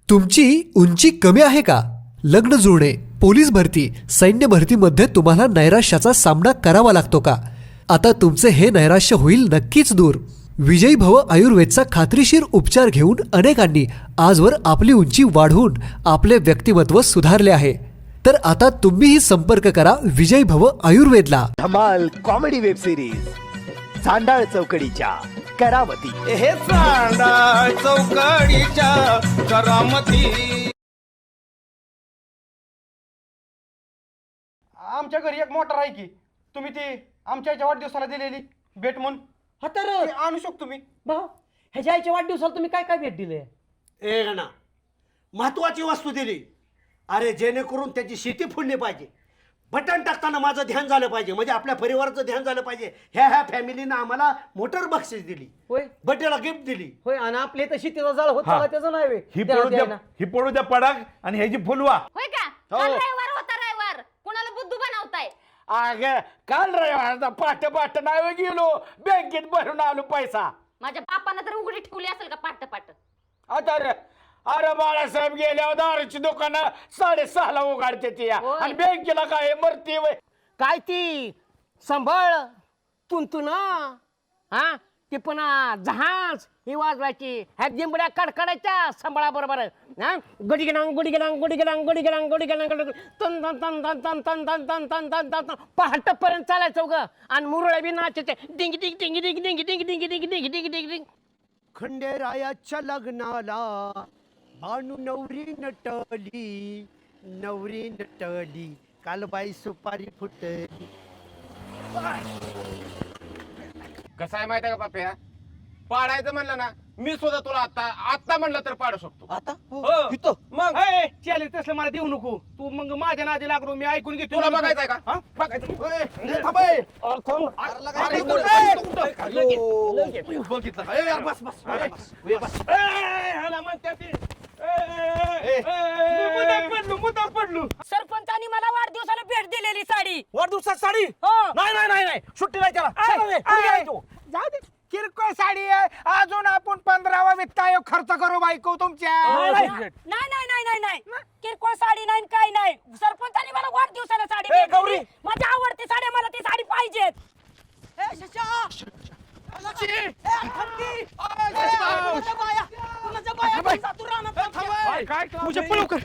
तुमची उंची कमी आहे का? लग्न जुळणे, पोलीस भरती, सैन्य भरतीमध्ये तुम्हाला नैराश्याचा सामना करावा लागतो का? आता तुमचे हे नैराश्य होईल नक्कीच दूर. विजयी भव आयुर्वेदचा खात्रीशीर उपचार घेऊन अनेकांनी आजवर आपली उंची वाढवून आपले व्यक्तिमत्व सुधारले आहे. तर आता तुम्हीही संपर्क करा विजयी भव आयुर्वेदला. धमाल कॉमेडी वेब सिरीज सांडाळ चौकडीच्या करामती. हे सांडाळ चौकडीच्या करामती. आमच्या घरी एक मोटर आहे की तुम्ही ती आमच्या याच्या वाढदिवसाला दिलेली भेट म्हणून हा तर ते आणू शकतो मी. भाऊ ह्याच्या आईच्या वाढदिवसाला तुम्ही काय काय भेट दिले? ए ना महत्वाची वस्तू दिली. अरे जेणेकरून त्याची शेती फुडली पाहिजे. बटन टाकताना माझं ध्यान झालं पाहिजे, म्हणजे आपल्या परिवाराचं ध्यान झालं पाहिजे. ह्या फॅमिलीनं आम्हाला मोटर बक्षीस दिली, होय बड्डेला गिफ्ट दिली. होय आणि आपले तर शेतीचा जाळ होत चालला त्याचं नाही वे. ही पडू द्या पडाक आणि ह्याची फुलवा. होय का? काल रविवार होता, रविवार कुणाला बुद्धू बनवताय? अग काल रविवार पाठ नाही गेलो बँकेत भरून आलो पैसा. माझ्या बापानं तर उघडी ठेवली असेल का पाट पाट? आता अरे बाळासाहेब गेल्यावर दारूची दुकानं 6:30ला उघडते ती आणि बँकेला काय मरते काय ती सांभाळ तुंतुना हा ती पुन्हा जहाज ही वाजवायची ह्या दिंबड्या कडकडायच्या सांभाळा बरोबर हा गुडीगडांग गुडीगडांग गुडीगडांग गुडीगडांग गुडीगडांग तन तन तन तन तन तन तन तन तन तन तन पहाटपर्यंत चालायचं ग आणि मुरळ्या बी नाचायचे डिंग डिंग डिंग डिंग डिंग डिंग डिंग डिंग डिंग डिंग डिंग डिंग. खंडेरायाच्या लग्नाला भानू नवरी नटली, नवरी नटली, काल बाई सुपारी फुटली. कसं आहे माहिती आहे का पाप्या? पाडायचं म्हणलं ना मी सुद्धा तुला आता म्हणलं तर पाडू शकतो. आता हो. मग चॅलेंज तसलं मला देऊ नको तू. मग माझ्या नादी लागलो मी ऐकून घेतो. तुला बघायचंय का? हा? बघायचं. सरपंचानी मला वाढदिवसाला भेट दिलेली साडी. वाढदिवसात साडी? हो. नाही सुट्टी नाही त्याला. जाऊ दे किरकोळ साडी आहे. अजून आपण 15वा वित्त आयोग खर्च करू बायको तुमच्या. नाही किरकोळ साडी नाही काय नाही. सरपंचानी मला वाढदिवसाला साडी ए, भेट गौरी. दिली. माझी आवडती साडी, मला ती साडी पाहिजे. काय मुझे पळू कर.